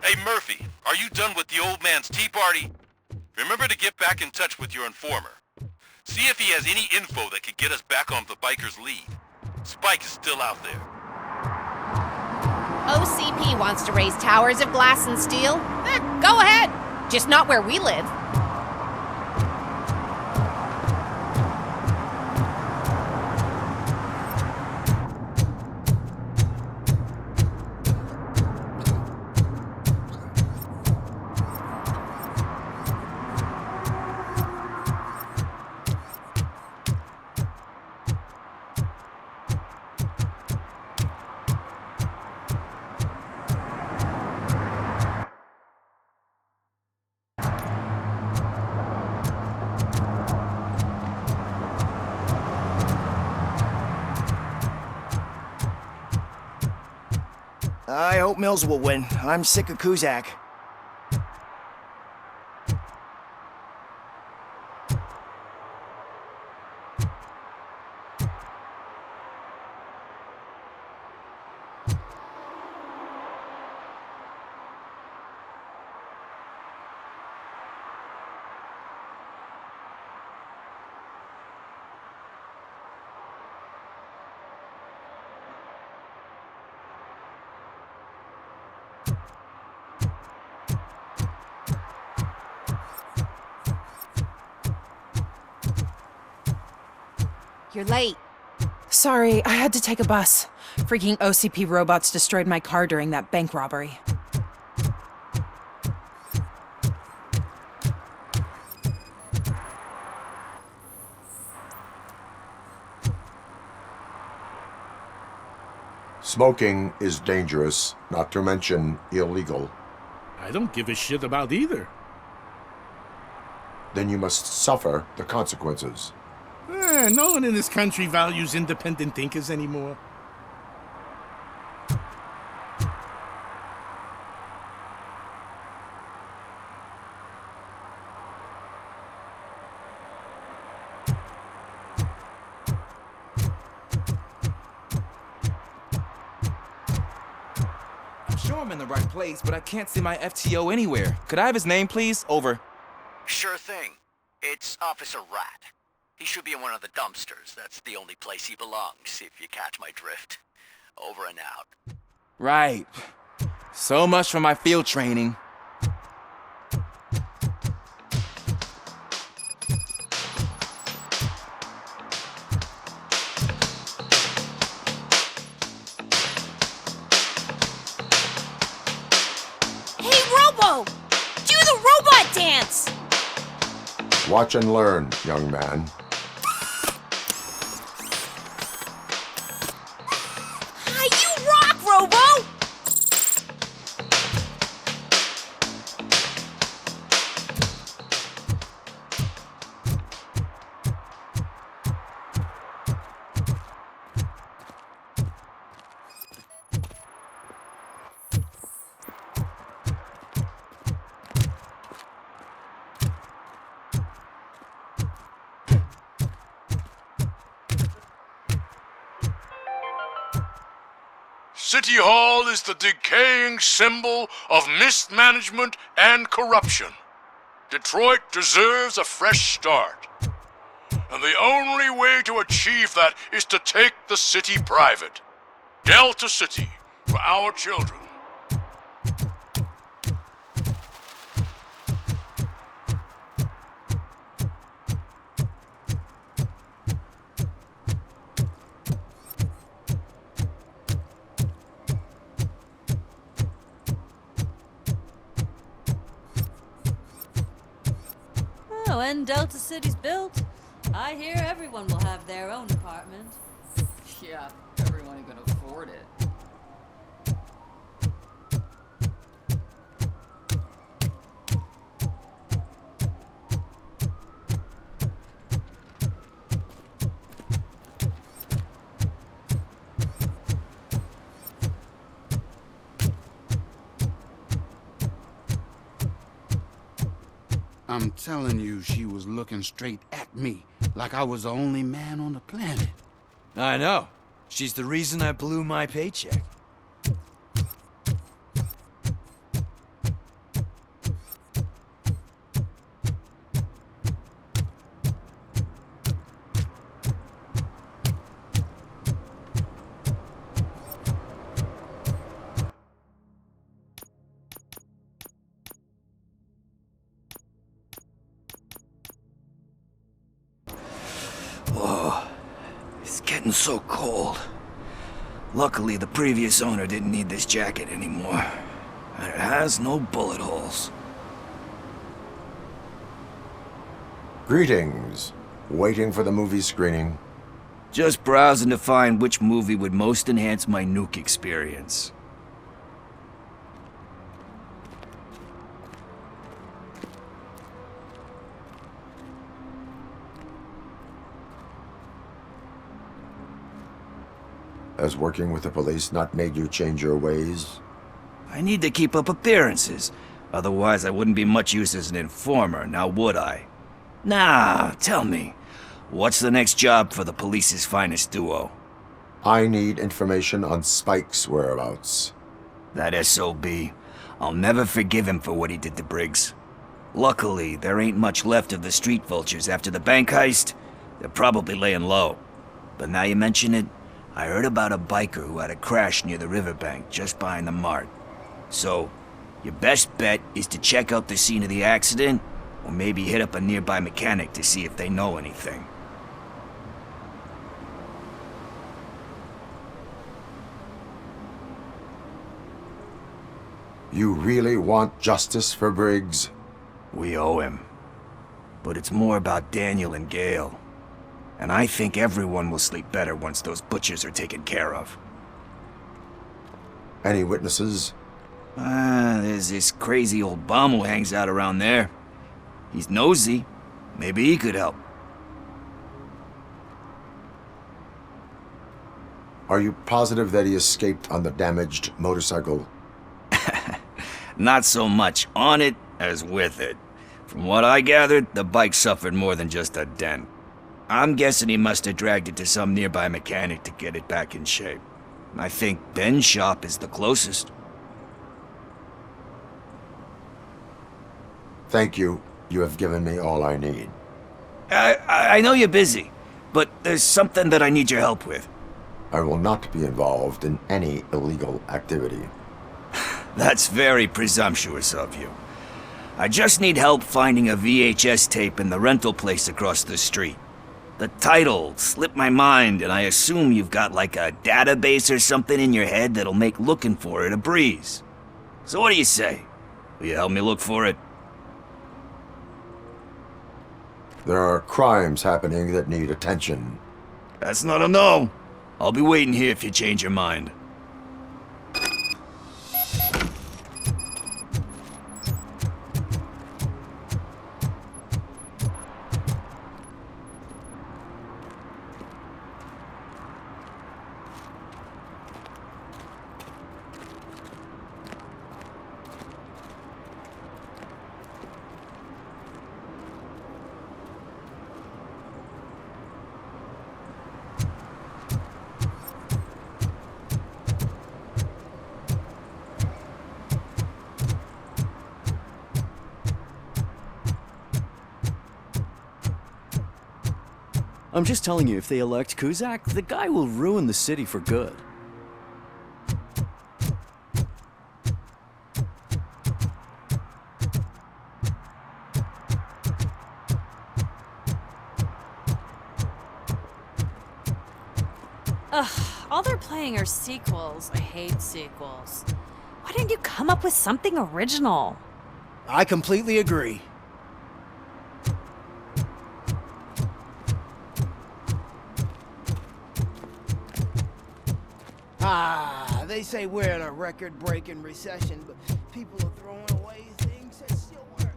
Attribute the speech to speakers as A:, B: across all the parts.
A: Hey Murphy, are you done with the old man's tea party? Remember to get back in touch with your informer. See if he has any info that could get us back on the biker's lead. Spike is still out there.
B: OCP wants to raise towers of glass and steel? Go ahead. Just not where we live.
C: I hope Mills will win. I'm sick of Kuzak.
B: You're late.
D: Sorry, I had to take a bus. Freaking OCP robots destroyed my car during that bank robbery.
E: Smoking is dangerous, not to mention illegal.
F: I don't give a shit about either.
E: Then you must suffer the consequences.
F: No one in this country values independent thinkers anymore.
G: I'm sure I'm in the right place, but I can't see my FTO anywhere. Could I have his name, please? Over.
H: Sure thing. It's Officer Rat. He should be in one of the dumpsters. That's the only place he belongs, if you catch my drift. Over and out.
G: Right. So much for my field training.
B: Hey, Robo! Do the robot dance!
E: Watch and learn, young man.
B: You rock, Robo!
I: City Hall is the decaying symbol of mismanagement and corruption. Detroit deserves a fresh start. And the only way to achieve that is to take the city private. Delta City, for our children.
J: When Delta City's built, I hear everyone will have their own apartment.
K: Yeah, everyone can afford it.
L: I'm telling you, she was looking straight at me, like I was the only man on the planet.
M: I know. She's the reason I blew my paycheck.
C: getting so cold. Luckily, the previous owner didn't need this jacket anymore. And it has no bullet holes.
E: Greetings. Waiting for the movie screening.
C: Just browsing to find which movie would most enhance my nuke experience.
E: Has working with the police not made you change your ways?
C: I need to keep up appearances. Otherwise, I wouldn't be much use as an informer, now would I? Nah, tell me. What's the next job for the police's finest duo?
E: I need information on Spike's whereabouts.
C: That SOB. I'll never forgive him for what he did to Briggs. Luckily, there ain't much left of the street vultures after the bank heist. They're probably laying low. But now you mention it, I heard about a biker who had a crash near the riverbank just behind the mart. So, your best bet is to check out the scene of the accident, or maybe hit up a nearby mechanic to see if they know anything.
E: You really want justice for Briggs?
C: We owe him. But it's more about Daniel and Gale. And I think everyone will sleep better once those butchers are taken care of.
E: Any witnesses?
C: There's this crazy old bum who hangs out around there. He's nosy. Maybe he could help.
E: Are you positive that he escaped on the damaged motorcycle?
C: Not so much on it as with it. From what I gathered, the bike suffered more than just a dent. I'm guessing he must have dragged it to some nearby mechanic to get it back in shape. I think Ben's shop is the closest.
E: Thank you. You have given me all I need.
C: I know you're busy, but there's something that I need your help with.
E: I will not be involved in any illegal activity.
C: That's very presumptuous of you. I just need help finding a VHS tape in the rental place across the street. The title slipped my mind, and I assume you've got like a database or something in your head that'll make looking for it a breeze. So what do you say? Will you help me look for it?
E: There are crimes happening that need attention.
C: That's not a no. I'll be waiting here if you change your mind.
N: I'm just telling you, if they elect Kuzak, the guy will ruin the city for good.
J: Ugh, all they're playing are sequels. I hate sequels. Why didn't you come up with something original?
C: I completely agree.
O: They say we're in a record-breaking recession, but people are throwing away things that still work.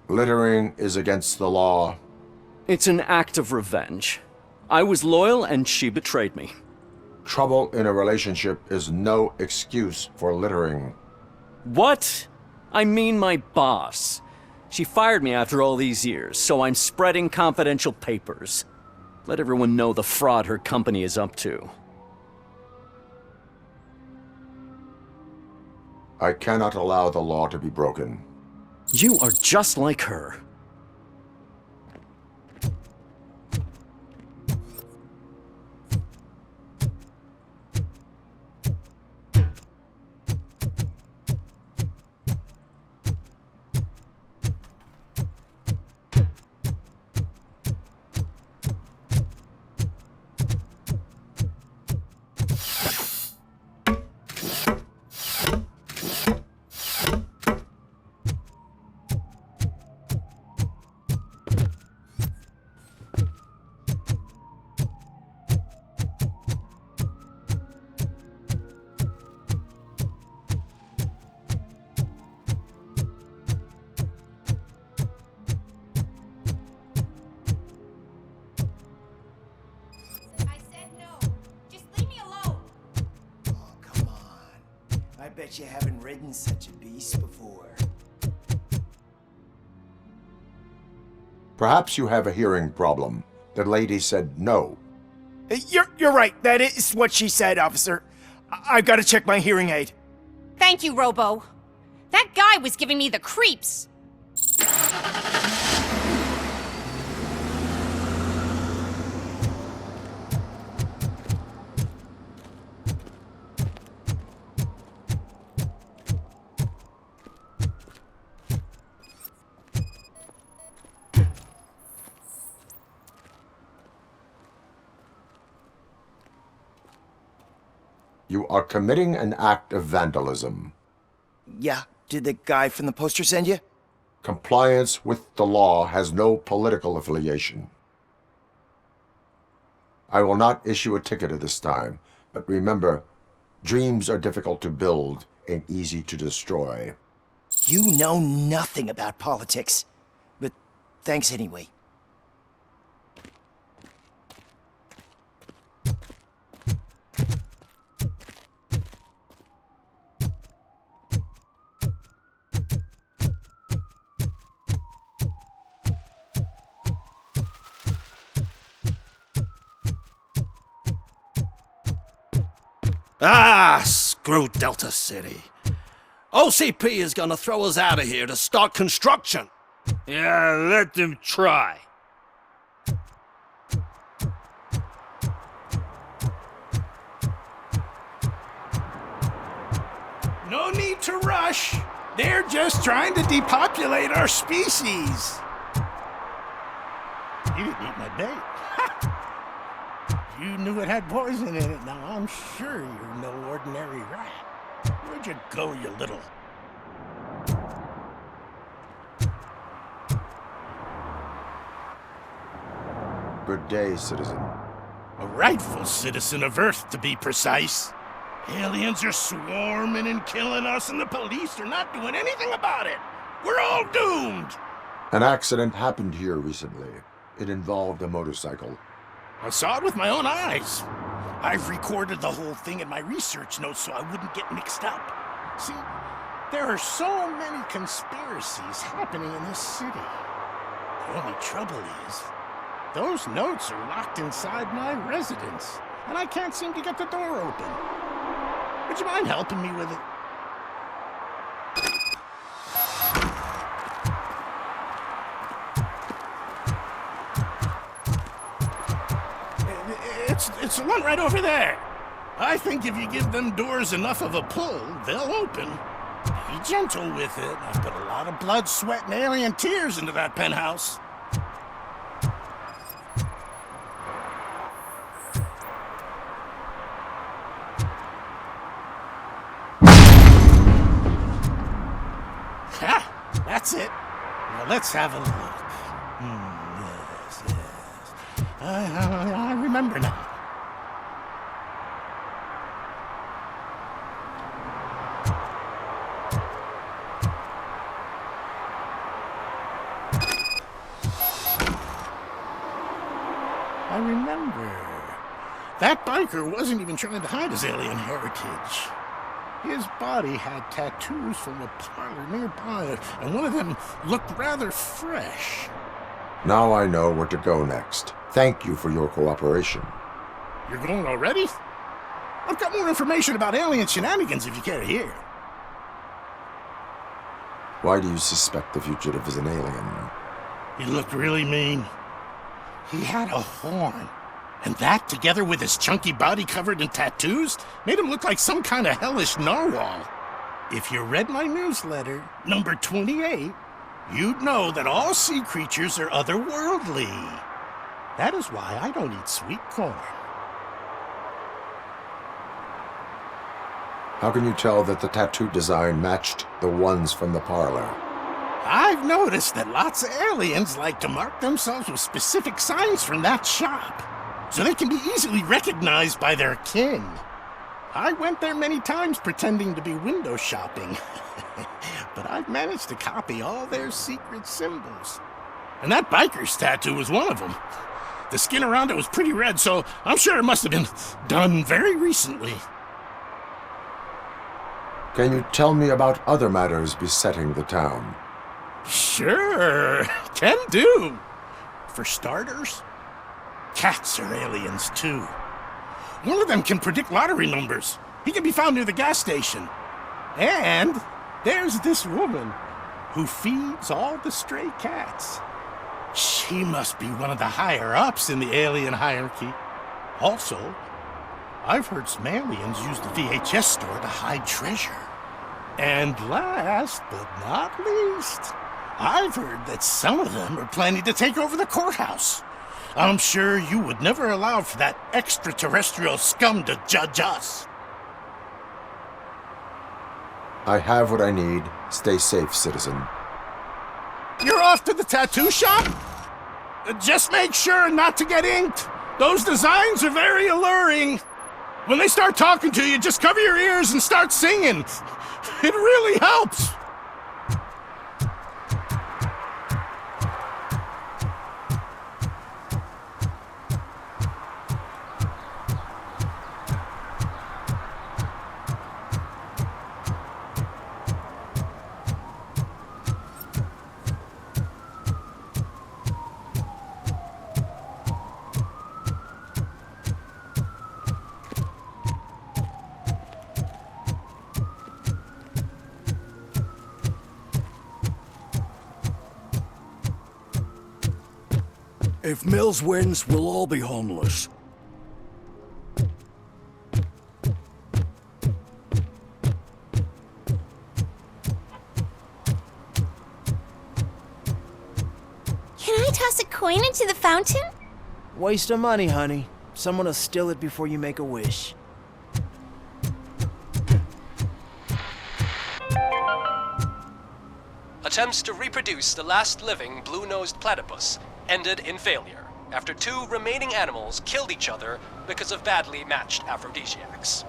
E: Littering is against the law.
N: It's an act of revenge. I was loyal and she betrayed me.
E: Trouble in a relationship is no excuse for littering.
N: What? I mean my boss. She fired me after all these years, so I'm spreading confidential papers. Let everyone know the fraud her company is up to.
E: I cannot allow the law to be broken.
N: You are just like her.
O: I bet you haven't ridden such a beast before.
E: Perhaps you have a hearing problem. The lady said no.
O: You're right. That is what she said, officer. I've got to check my hearing aid.
B: Thank you, Robo. That guy was giving me the creeps.
E: You are committing an act of vandalism.
O: Yeah, did the guy from the poster send you?
E: Compliance with the law has no political affiliation. I will not issue a ticket at this time, but remember, dreams are difficult to build and easy to destroy.
O: You know nothing about politics, but thanks anyway.
M: Ah, screw Delta City. OCP is gonna throw us out of here to start construction.
F: Yeah, let them try. No need to rush. They're just trying to depopulate our species. You didn't eat my bait. You knew it had poison in it. Now I'm sure you're no ordinary rat. Where'd you go, you little...
E: Good day, citizen.
F: A rightful citizen of Earth, to be precise. Aliens are swarming and killing us, and the police are not doing anything about it. We're all doomed.
E: An accident happened here recently. It involved a motorcycle.
F: I saw it with my own eyes. I've recorded the whole thing in my research notes so I wouldn't get mixed up. See, there are so many conspiracies happening in this city. The only trouble is, those notes are locked inside my residence, and I can't seem to get the door open. Would you mind helping me with it? It's the one right over there. I think if you give them doors enough of a pull, they'll open. Be gentle with it. I've put a lot of blood, sweat, and alien tears into that penthouse. Ha! That's it. Now let's have a look. Yes. I remember now. I remember. That biker wasn't even trying to hide his alien heritage. His body had tattoos from a parlor nearby, and one of them looked rather fresh.
E: Now I know where to go next. Thank you for your cooperation.
F: You're going already? I've got more information about alien shenanigans if you care to hear.
E: Why do you suspect the fugitive is an alien?
F: He looked really mean. He had a horn. And that, together with his chunky body covered in tattoos, made him look like some kind of hellish narwhal. If you read my newsletter, number 28, you'd know that all sea creatures are otherworldly. That is why I don't eat sweet corn.
E: How can you tell that the tattoo design matched the ones from the parlor?
F: I've noticed that lots of aliens like to mark themselves with specific signs from that shop, so they can be easily recognized by their kin. I went there many times pretending to be window shopping, but I've managed to copy all their secret symbols. And that biker's tattoo was one of them. The skin around it was pretty red, so I'm sure it must have been done very recently.
E: Can you tell me about other matters besetting the town?
F: Sure, can do. For starters, cats are aliens too. One of them can predict lottery numbers. He can be found near the gas station. And there's this woman who feeds all the stray cats. She must be one of the higher-ups in the alien hierarchy. Also, I've heard some aliens use the VHS store to hide treasure. And last but not least, I've heard that some of them are planning to take over the courthouse. I'm sure you would never allow for that extraterrestrial scum to judge us.
E: I have what I need. Stay safe, citizen.
F: You're off to the tattoo shop? Just make sure not to get inked. Those designs are very alluring. When they start talking to you, just cover your ears and start singing. It really helps.
M: If Mills wins, we'll all be homeless.
P: Can I toss a coin into the fountain?
O: Waste of money, honey. Someone will steal it before you make a wish.
Q: Attempts to reproduce the last living blue-nosed platypus ended in failure after two remaining animals killed each other because of badly matched aphrodisiacs.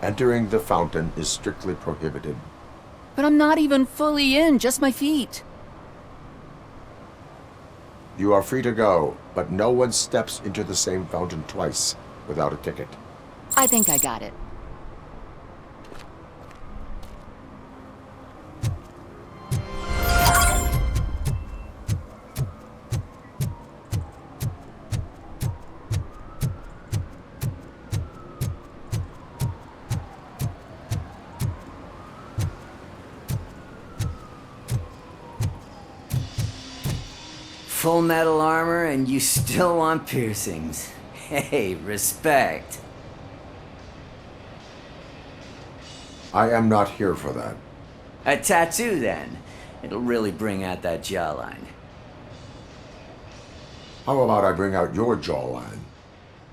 E: Entering the fountain is strictly prohibited.
K: But I'm not even fully in, just my feet.
E: You are free to go, but no one steps into the same fountain twice without a ticket.
K: I think I got it.
R: Full metal armor and you still want piercings. Hey, respect.
E: I am not here for that.
R: A tattoo, then. It'll really bring out that jawline.
E: How about I bring out your jawline?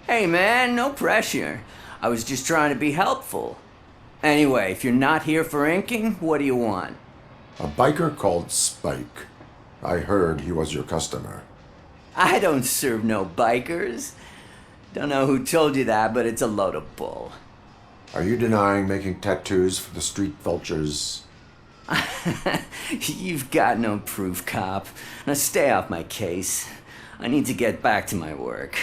R: Hey, man, no pressure. I was just trying to be helpful. Anyway, if you're not here for inking, what do you want?
E: A biker called Spike. I heard he was your customer.
R: I don't serve no bikers. Don't know who told you that, but it's a load of bull.
E: Are you denying making tattoos for the street vultures?
R: You've got no proof, cop. Now stay off my case. I need to get back to my work.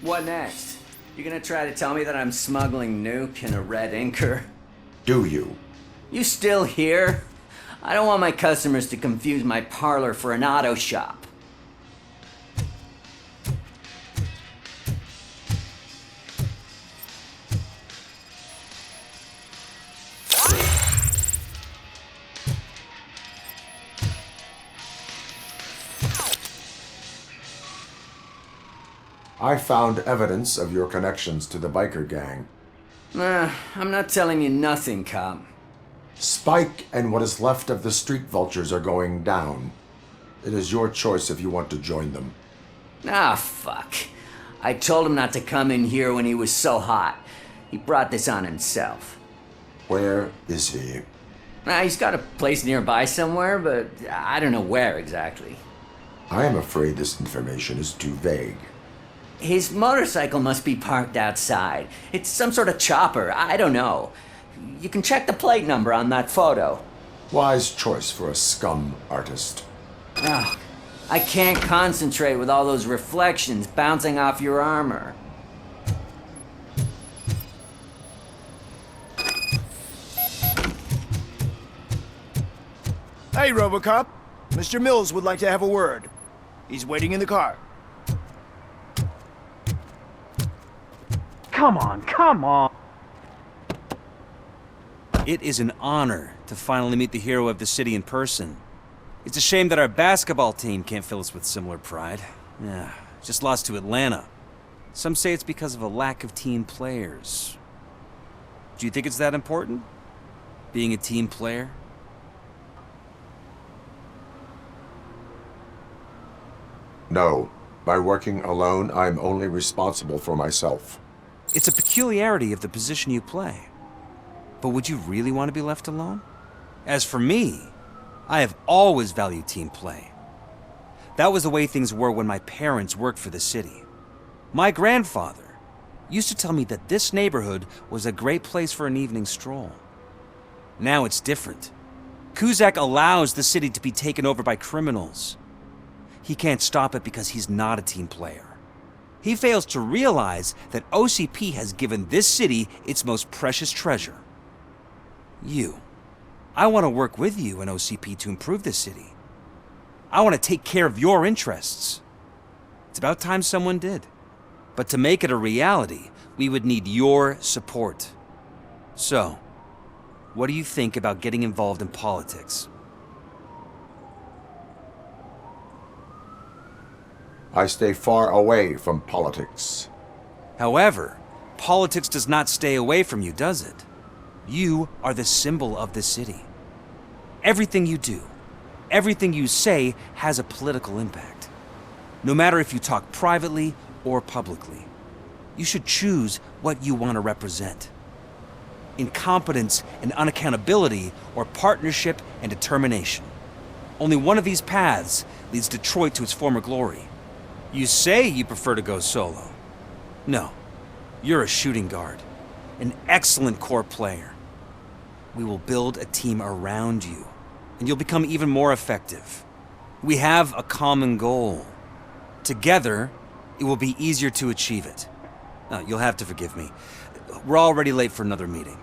R: What next? You gonna try to tell me that I'm smuggling nuke in a red inker?
E: Do you?
R: You still here? I don't want my customers to confuse my parlor for an auto shop.
E: I found evidence of your connections to the biker gang.
R: I'm not telling you nothing, cop.
E: Spike and what is left of the street vultures are going down. It is your choice if you want to join them.
R: Ah, fuck. I told him not to come in here when he was so hot. He brought this on himself.
E: Where is he?
R: He's got a place nearby somewhere, but I don't know where exactly.
E: I am afraid this information is too vague.
R: His motorcycle must be parked outside. It's some sort of chopper. I don't know. You can check the plate number on that photo.
E: Wise choice for a scum artist.
R: Oh, I can't concentrate with all those reflections bouncing off your armor.
O: Hey, Robocop. Mr. Mills would like to have a word. He's waiting in the car.
S: Come on, come on! It is an honor to finally meet the hero of the city in person. It's a shame that our basketball team can't fill us with similar pride. Yeah, just lost to Atlanta. Some say it's because of a lack of team players. Do you think it's that important? Being a team player?
E: No. By working alone, I'm only responsible for myself.
S: It's a peculiarity of the position you play. But would you really want to be left alone? As for me, I have always valued team play. That was the way things were when my parents worked for the city. My grandfather used to tell me that this neighborhood was a great place for an evening stroll. Now it's different. Cusack allows the city to be taken over by criminals. He can't stop it because he's not a team player. He fails to realize that OCP has given this city its most precious treasure. You. I want to work with you and OCP to improve this city. I want to take care of your interests. It's about time someone did. But to make it a reality, we would need your support. So, what do you think about getting involved in politics?
E: I stay far away from politics.
S: However, politics does not stay away from you, does it? You are the symbol of the city. Everything you do, everything you say has a political impact. No matter if you talk privately or publicly, you should choose what you want to represent. Incompetence and unaccountability, or partnership and determination. Only one of these paths leads Detroit to its former glory. You say you prefer to go solo. No, you're a shooting guard, an excellent core player. We will build a team around you, and you'll become even more effective. We have a common goal. Together, it will be easier to achieve it. Now, you'll have to forgive me. We're already late for another meeting.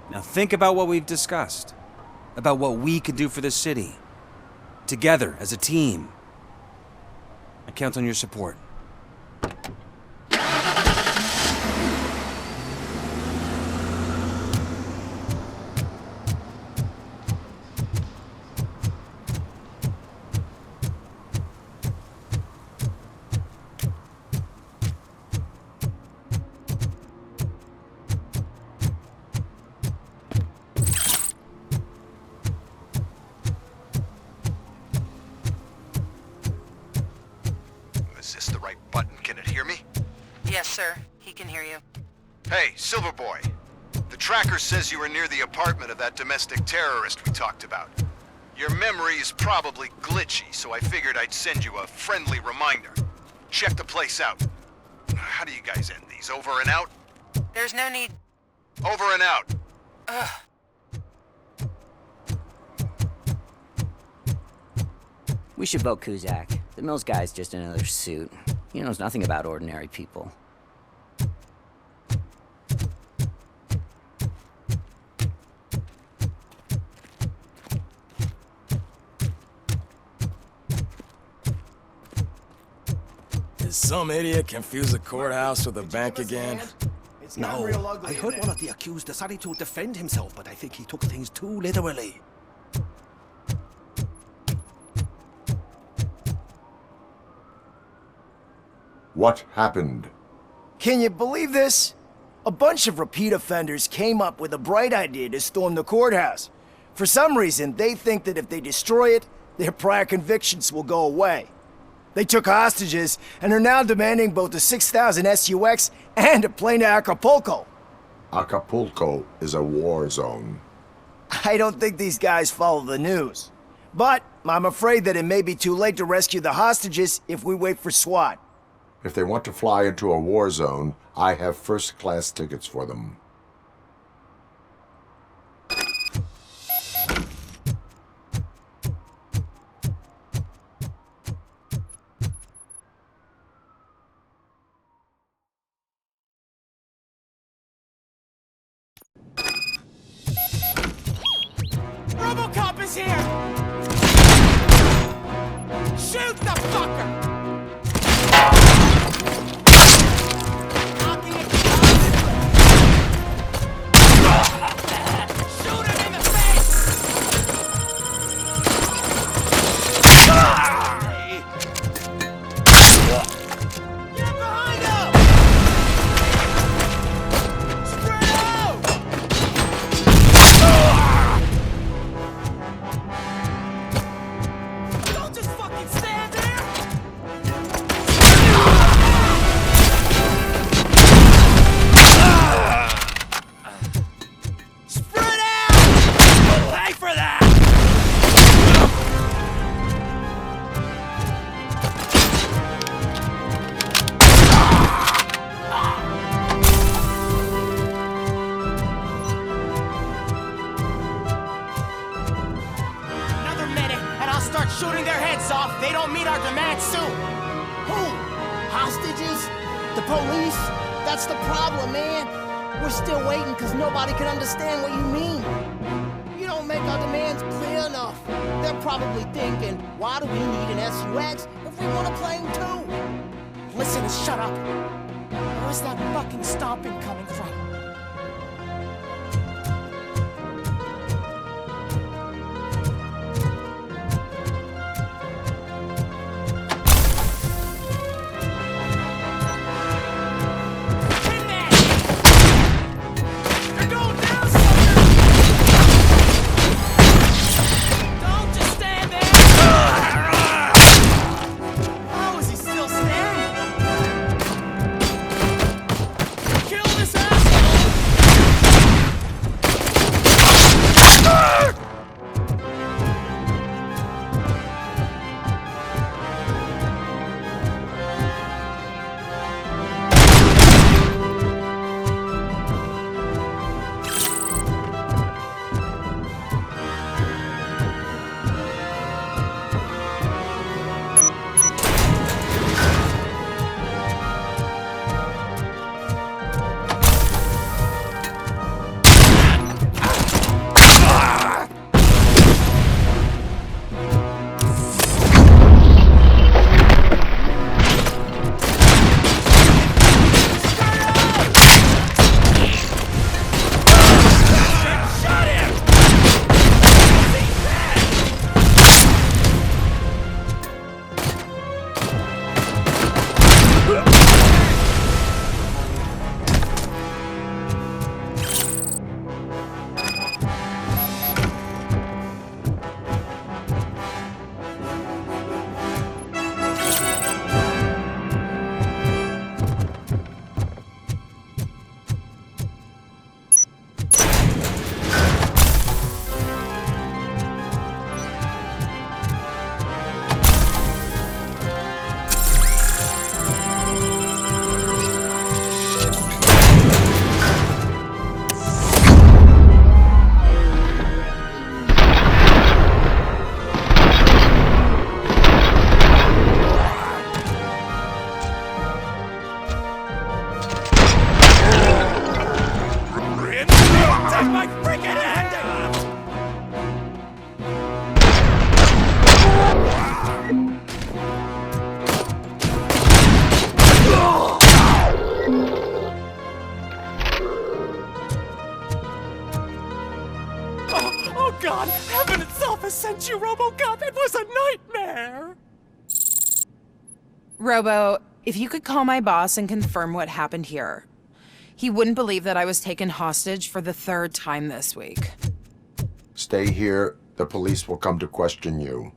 S: Now think about what we've discussed, about what we can do for this city. Together, as a team. I count on your support.
T: sir. He can hear you.
U: Hey, Silverboy. The tracker says you were near the apartment of that domestic terrorist we talked about. Your memory is probably glitchy, so I figured I'd send you a friendly reminder. Check the place out. How do you guys end these? Over and out?
T: There's no need.
U: Over and out.
T: Ugh.
R: We should vote Kuzak. The Mills guy's just another suit. He knows nothing about ordinary people.
V: Did some idiot confuse the courthouse with a bank again?
M: No, I heard one of the accused decided to defend himself, but I think he took things too literally.
E: What happened?
O: Can you believe this? A bunch of repeat offenders came up with a bright idea to storm the courthouse. For some reason, they think that if they destroy it, their prior convictions will go away. They took hostages and are now demanding both a 6,000 SUX and a plane to Acapulco.
E: Acapulco is a war zone.
O: I don't think these guys follow the news. But I'm afraid that it may be too late to rescue the hostages if we wait for SWAT.
E: If they want to fly into a war zone, I have first-class tickets for them.
O: Robocop is here! Shoot the fucker!
W: Shooting their heads off, they don't meet our demands soon.
O: Who? Hostages? The police? That's the problem, man. We're still waiting because nobody can understand what you mean. You don't make our demands clear enough. They're probably thinking, why do we need an SUX if we want a plane too?
W: Listen and shut up. Where's that fucking stomping coming from? Kill this asshole!
M: Take my freaking hand off!
A: Oh God! Heaven itself has sent you, Robocop! It was a nightmare!
D: Robo, if you could call my boss and confirm what happened here. He wouldn't believe that I was taken hostage for the 3rd time this week.
E: Stay here. The police will come to question you.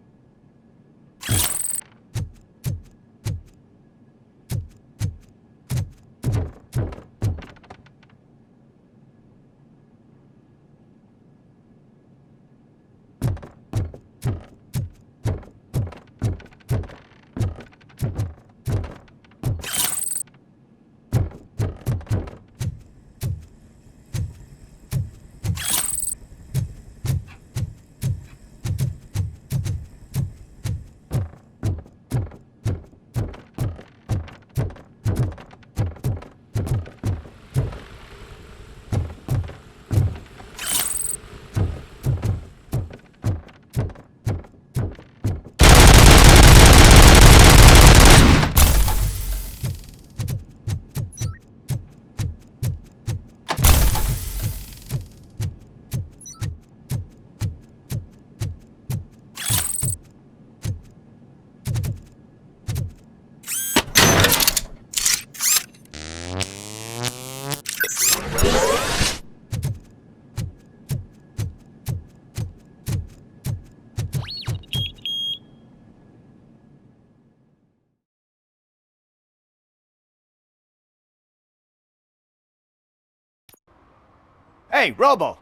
O: Hey, Robo!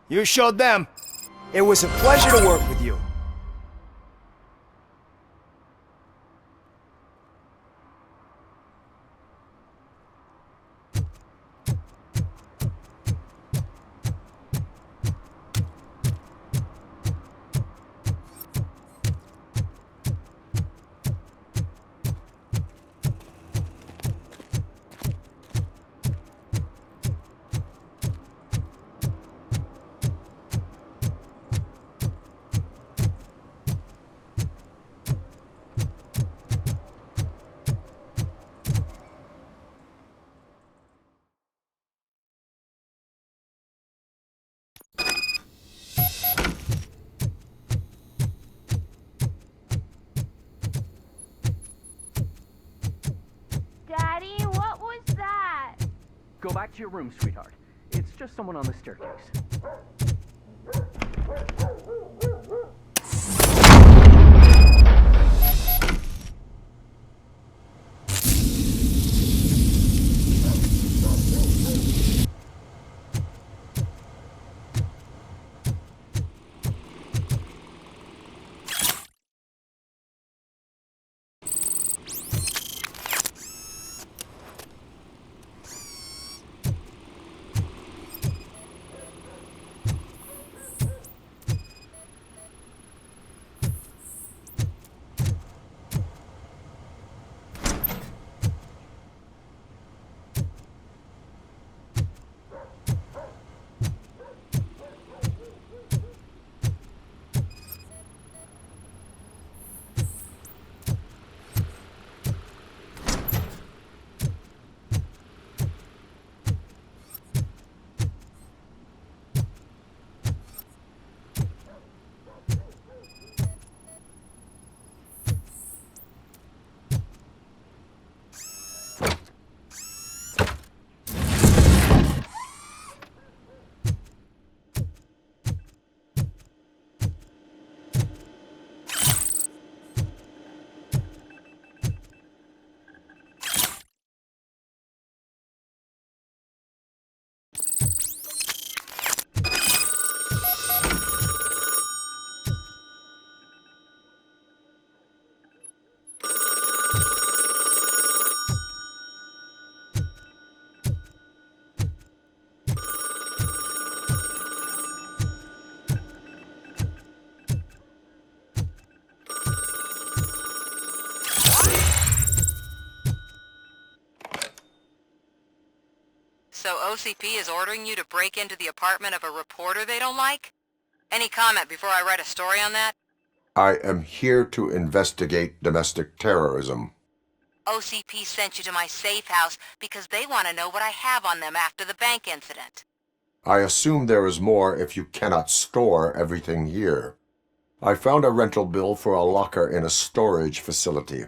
O: You showed them. It was a pleasure to work with you.
H: Daddy, what was that?
N: Go back to your room, sweetheart. It's just someone on the staircase.
T: OCP is ordering you to break into the apartment of a reporter they don't like? Any comment before I write a story on that?
E: I am here to investigate domestic terrorism.
T: OCP sent you to my safe house because they want to know what I have on them after the bank incident.
E: I assume there is more if you cannot store everything here. I found a rental bill for a locker in a storage facility.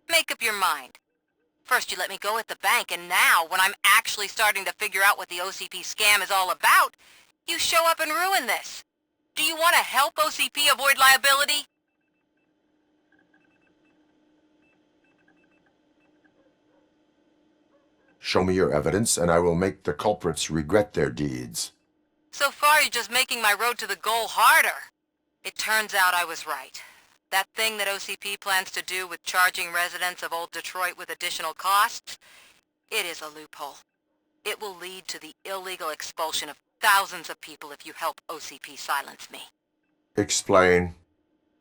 T: Make up your mind. First you let me go at the bank, and now, when I'm actually starting to figure out what the OCP scam is all about, you show up and ruin this. Do you want to help OCP avoid liability?
E: Show me your evidence, and I will make the culprits regret their deeds.
T: So far, you're just making my road to the goal harder. It turns out I was right. That thing that OCP plans to do with charging residents of Old Detroit with additional costs, it is a loophole. It will lead to the illegal expulsion of thousands of people if you help OCP silence me.
E: Explain.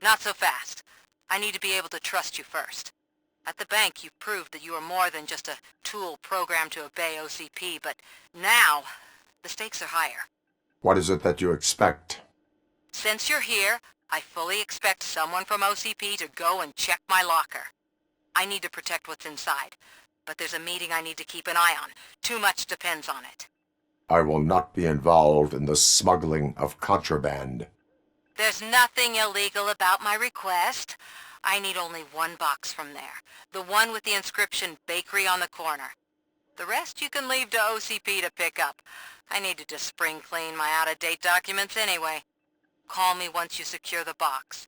T: Not so fast. I need to be able to trust you first. At the bank, you've proved that you are more than just a tool programmed to obey OCP, but now, the stakes are higher.
E: What is it that you expect?
T: Since you're here, I fully expect someone from OCP to go and check my locker. I need to protect what's inside, but there's a meeting I need to keep an eye on. Too much depends on it.
E: I will not be involved in the smuggling of contraband.
T: There's nothing illegal about my request. I need only one box from there. The one with the inscription Bakery on the corner. The rest you can leave to OCP to pick up. I needed to spring clean my out-of-date documents anyway. Call me once you secure the box.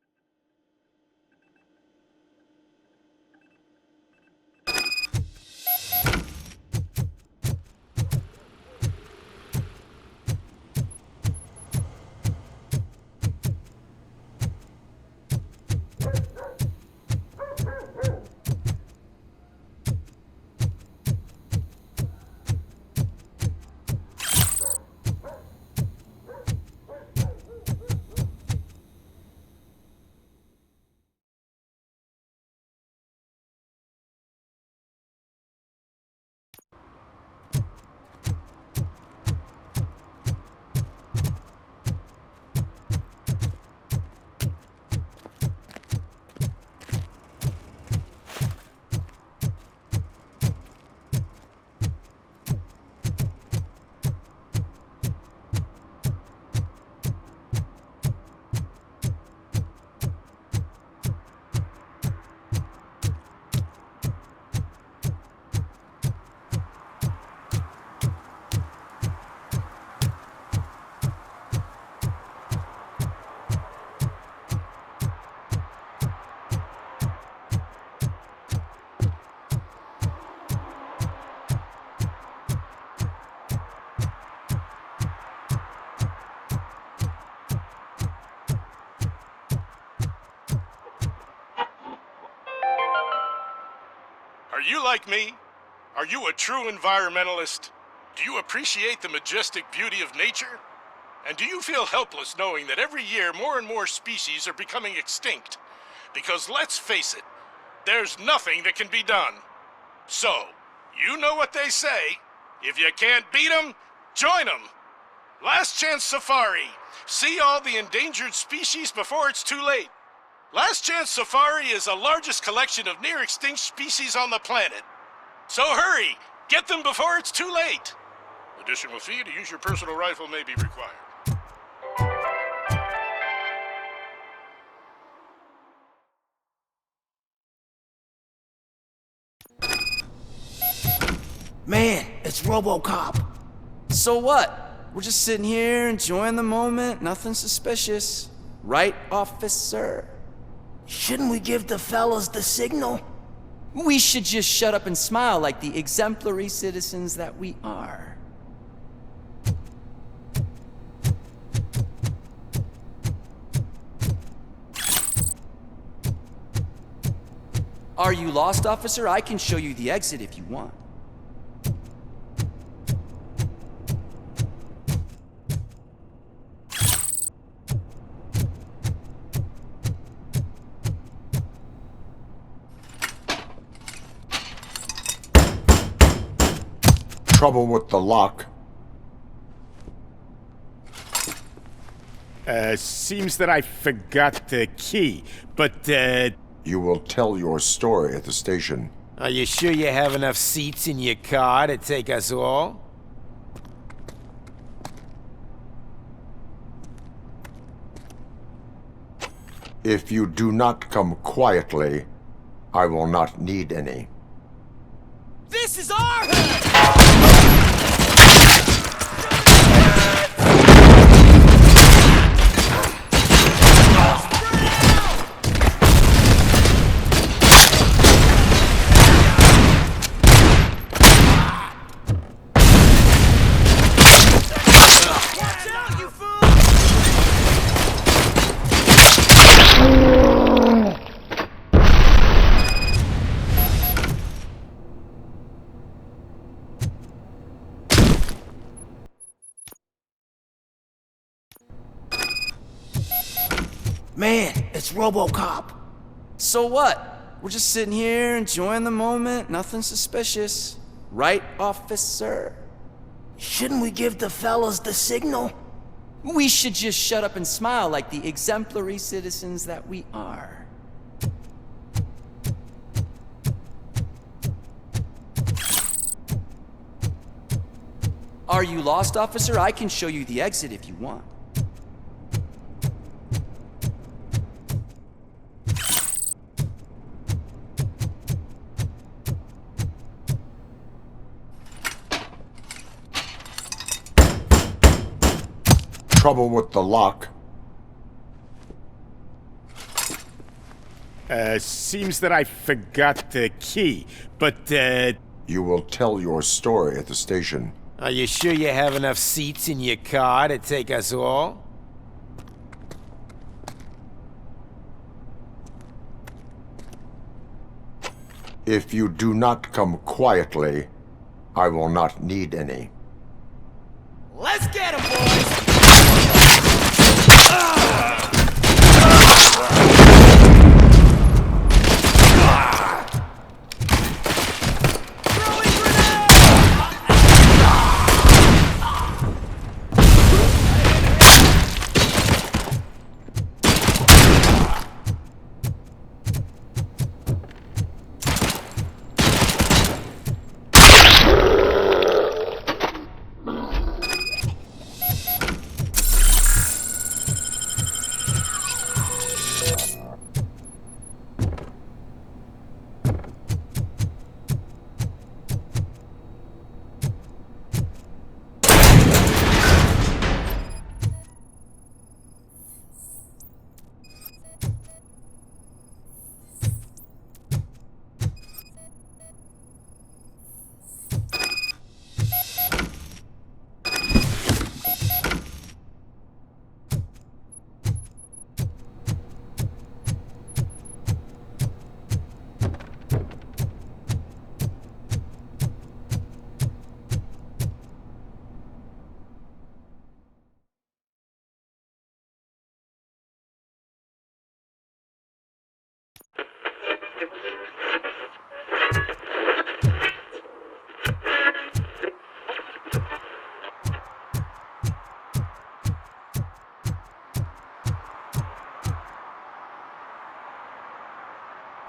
F: Are you like me? Are you a true environmentalist? Do you appreciate the majestic beauty of nature? And do you feel helpless knowing that every year more and more species are becoming extinct? Because let's face it, there's nothing that can be done. So, you know what they say. If you can't beat 'em, join 'em. Last Chance Safari. See all the endangered species before it's too late. Last Chance Safari is the largest collection of near-extinct species on the planet. So hurry! Get them before it's too late! Additional fee to use your personal rifle may be required.
O: Man, it's Robocop.
S: So what? We're just sitting here enjoying the moment, nothing suspicious. Right, officer?
O: Shouldn't we give the fellas the signal?
S: We should just shut up and smile like the exemplary citizens that we are. Are you lost, officer? I can show you the exit if you want.
E: Trouble with the lock.
F: Seems that I forgot the key, but,
E: You will tell your story at the station.
W: Are you sure you have enough seats in your car to take us all?
E: If you do not come quietly, I will not need any.
W: This is our hood!
O: Man, it's Robocop.
S: So what? We're just sitting here enjoying the moment, nothing suspicious. Right, officer?
O: Shouldn't we give the fellas the signal?
S: We should just shut up and smile like the exemplary citizens that we are. Are you lost, officer? I can show you the exit if you want.
E: Trouble with the lock.
F: Seems that I forgot the key, but,
E: You will tell your story at the station.
W: Are you sure you have enough seats in your car to take us all?
E: If you do not come quietly, I will not need any.
W: Let's get him, boys!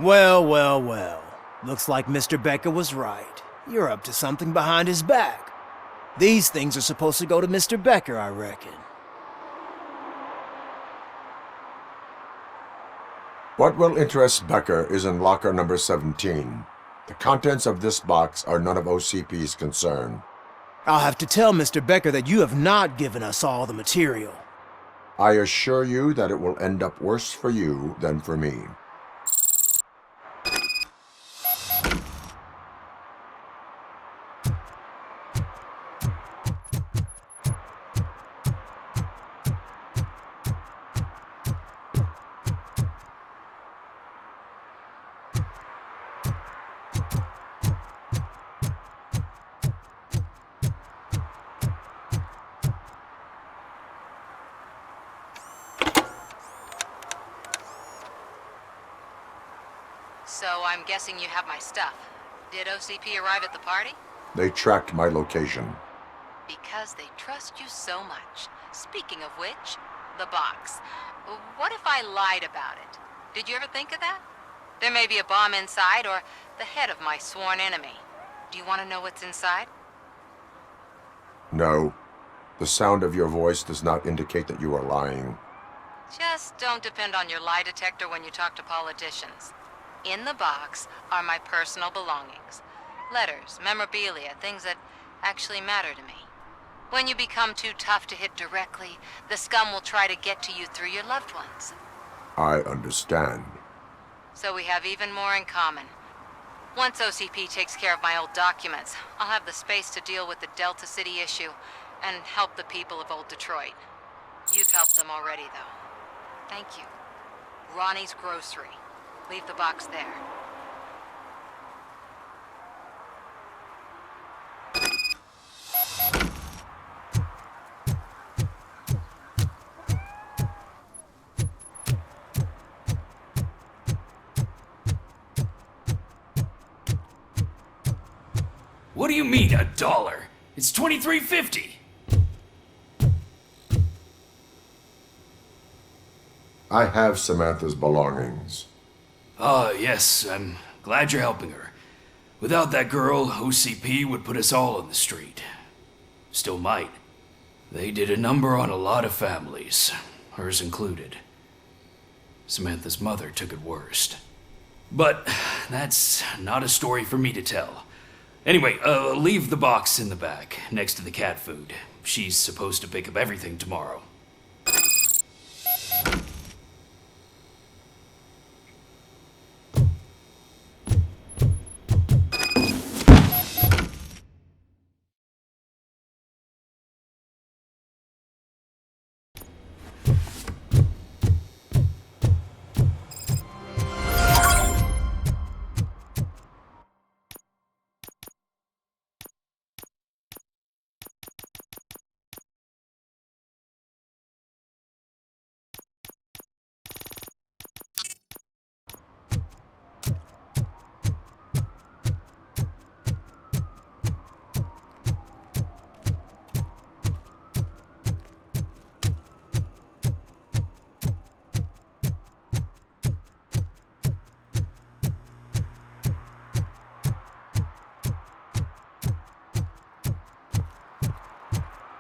O: Well, well, well. Looks like Mr. Becker was right. You're up to something behind his back. These things are supposed to go to Mr. Becker, I reckon.
E: What will interest Becker is in locker number 17. The contents of this box are none of OCP's concern.
O: I'll have to tell Mr. Becker that you have not given us all the material.
E: I assure you that it will end up worse for you than for me.
T: So I'm guessing you have my stuff. Did OCP arrive at the party?
E: They tracked my location.
T: Because they trust you so much. Speaking of which, the box. What if I lied about it? Did you ever think of that? There may be a bomb inside or the head of my sworn enemy. Do you want to know what's inside?
E: No. The sound of your voice does not indicate that you are lying.
T: Just don't depend on your lie detector when you talk to politicians. In the box are my personal belongings. Letters, memorabilia, things that actually matter to me. When you become too tough to hit directly, the scum will try to get to you through your loved ones.
E: I understand.
T: So we have even more in common. Once OCP takes care of my old documents, I'll have the space to deal with the Delta City issue and help the people of Old Detroit. You've helped them already, though. Thank you. Ronnie's Grocery. Leave the box there.
G: What do you mean, $1? It's $23.50.
E: I have Samantha's belongings.
G: Ah, yes, I'm glad you're helping her. Without that girl, OCP would put us all on the street. Still might. They did a number on a lot of families, hers included. Samantha's mother took it worst. But that's not a story for me to tell. Anyway, leave the box in the back, next to the cat food. She's supposed to pick up everything tomorrow.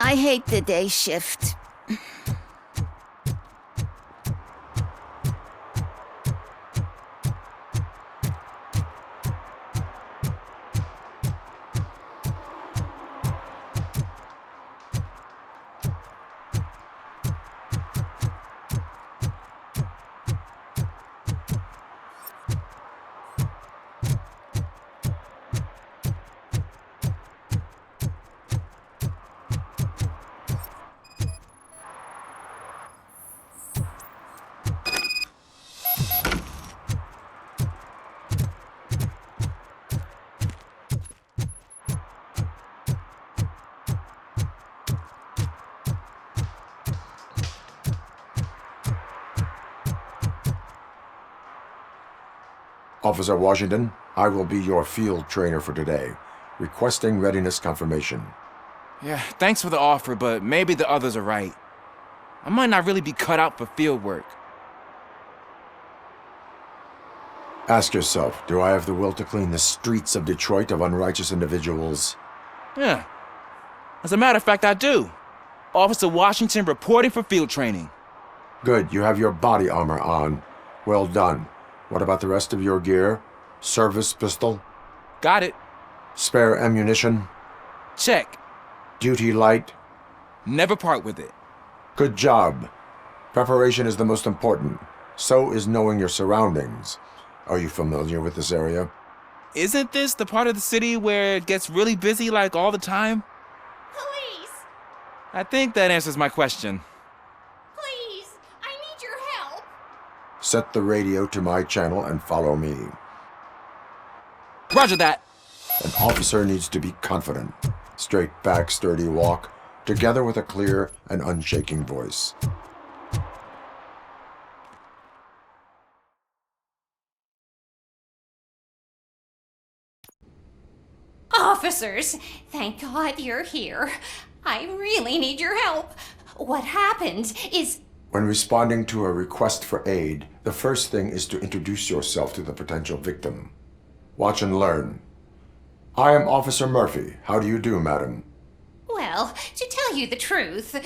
P: I hate the day shift.
E: Officer Washington, I will be your field trainer for today. Requesting readiness confirmation.
W: Yeah, thanks for the offer, but maybe the others are right. I might not really be cut out for field work.
E: Ask yourself, do I have the will to clean the streets of Detroit of unrighteous individuals?
W: Yeah. As a matter of fact, I do. Officer Washington reporting for field training.
E: Good, you have your body armor on. Well done. What about the rest of your gear? Service pistol?
W: Got it.
E: Spare ammunition?
W: Check.
E: Duty light?
W: Never part with it.
E: Good job. Preparation is the most important. So is knowing your surroundings. Are you familiar with this area?
W: Isn't this the part of the city where it gets really busy like all the time?
P: Police!
W: I think that answers my question.
P: Please! I need your help!
E: Set the radio to my channel and follow me.
W: Roger that.
E: An officer needs to be confident. Straight back, sturdy walk, together with a clear and unshaking voice.
I: Officers, thank God you're here. I really need your help. What happened is...
E: When responding to a request for aid, the first thing is to introduce yourself to the potential victim. Watch and learn. I am Officer Murphy. How do you do, madam?
I: Well, to tell you the truth...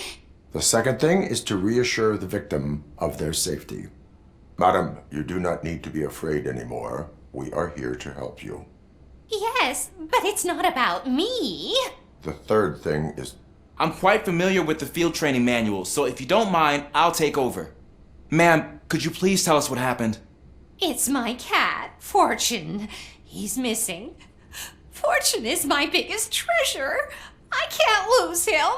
E: The second thing is to reassure the victim of their safety. Madam, you do not need to be afraid anymore. We are here to help you.
I: Yes, but it's not about me.
E: The third thing is...
W: I'm quite familiar with the field training manual, so if you don't mind, I'll take over. Ma'am, could you please tell us what happened?
I: It's my cat, Fortune. He's missing. Fortune is my biggest treasure. I can't lose him.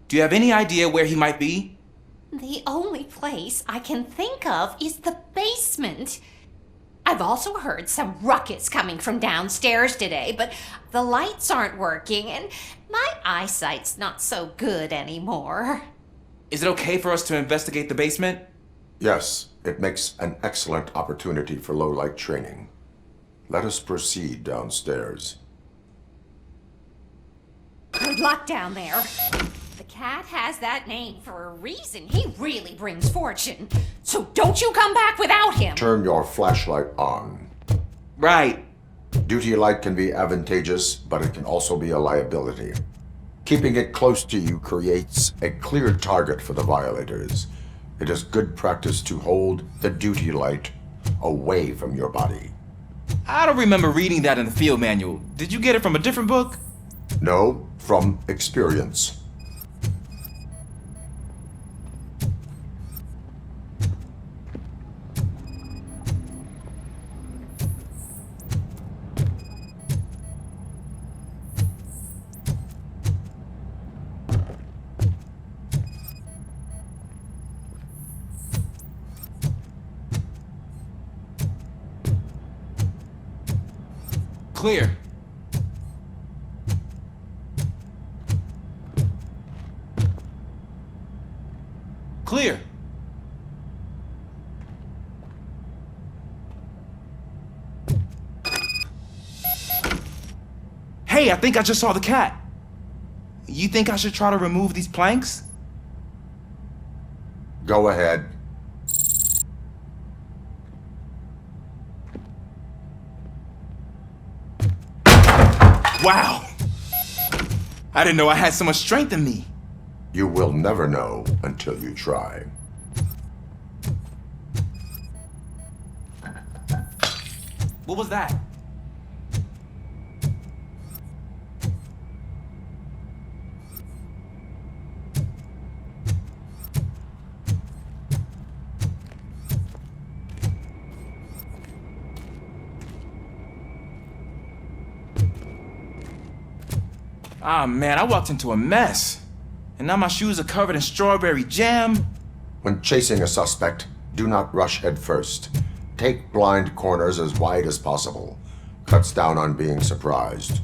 W: Do you have any idea where he might be?
I: The only place I can think of is the basement. I've also heard some ruckus coming from downstairs today, but the lights aren't working and my eyesight's not so good anymore.
W: Is it okay for us to investigate the basement?
E: Yes, it makes an excellent opportunity for low-light training. Let us proceed downstairs.
I: Good luck down there. The cat has that name for a reason. He really brings fortune. So don't you come back without him.
E: Turn your flashlight on.
W: Right.
E: Duty light can be advantageous, but it can also be a liability. Keeping it close to you creates a clear target for the violators. It is good practice to hold the duty light away from your body.
W: I don't remember reading that in the field manual. Did you get it from a different book?
E: No, from experience.
W: Clear. Clear. Hey, I think I just saw the cat. You think I should try to remove these planks?
E: Go ahead.
W: Wow! I didn't know I had so much strength in me.
E: You will never know until you try.
W: What was that? Ah, man, I walked into a mess. And now my shoes are covered in strawberry jam.
E: When chasing a suspect, do not rush head first. Take blind corners as wide as possible. Cuts down on being surprised.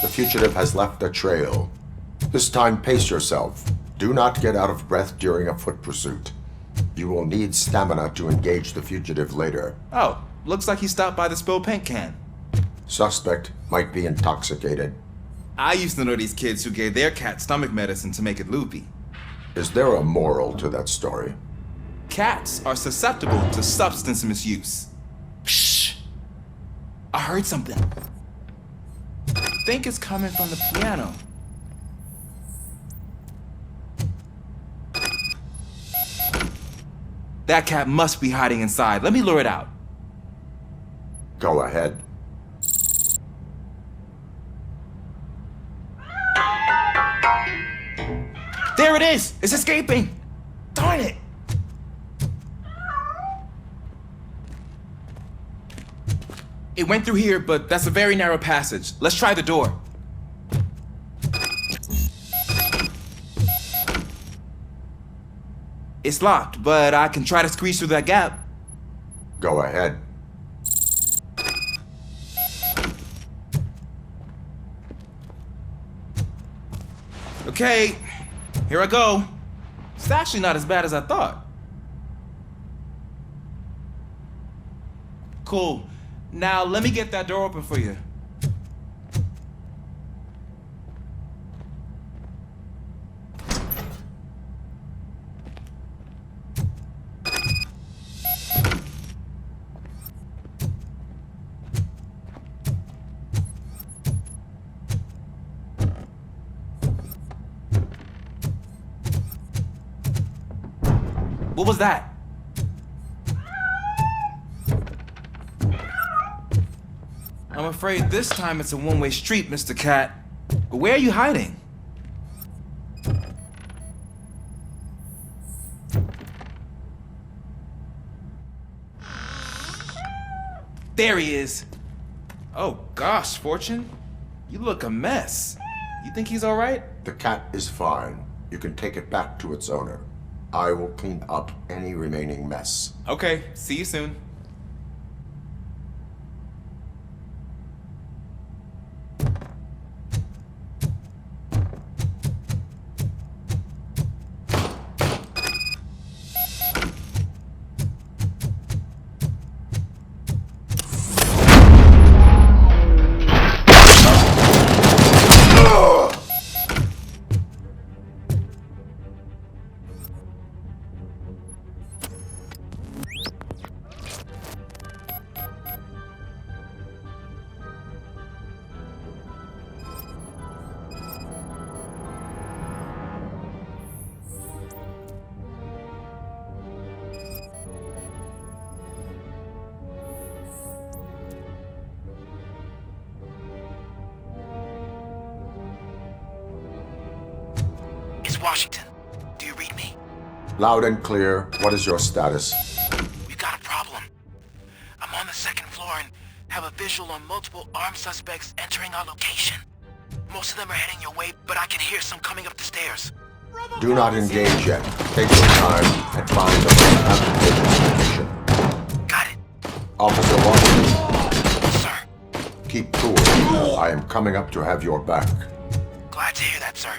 E: The fugitive has left a trail. This time, pace yourself. Do not get out of breath during a foot pursuit. You will need stamina to engage the fugitive later.
W: Oh, looks like he stopped by the spilled paint can.
E: Suspect might be intoxicated.
W: I used to know these kids who gave their cat stomach medicine to make it loopy.
E: Is there a moral to that story?
W: Cats are susceptible to substance misuse. Shh! I heard something. I think it's coming from the piano. That cat must be hiding inside. Let me lure it out.
E: Go ahead.
W: There it is! It's escaping! Darn it! It went through here, but that's a very narrow passage. Let's try the door. It's locked, but I can try to squeeze through that gap.
E: Go ahead.
W: Okay, here I go. It's actually not as bad as I thought. Cool. Now let me get that door open for you. What was that? I'm afraid this time it's a one-way street, Mr. Cat. But where are you hiding? There he is. Oh gosh, Fortune. You look a mess. You think he's all right?
E: The cat is fine. You can take it back to its owner. I will clean up any remaining mess.
W: Okay, see you soon.
F: Washington, do you read me?
E: Loud and clear. What is your status?
F: We've got a problem. I'm on the second floor and have a visual on multiple armed suspects entering our location. Most of them are heading your way, but I can hear some coming up the stairs.
E: Do not engage yet. Take your time and find the most advantageous location.
F: Got it.
E: Officer Washington.
F: Sir.
E: Keep cool. I am coming up to have your back.
F: Glad to hear that, sir.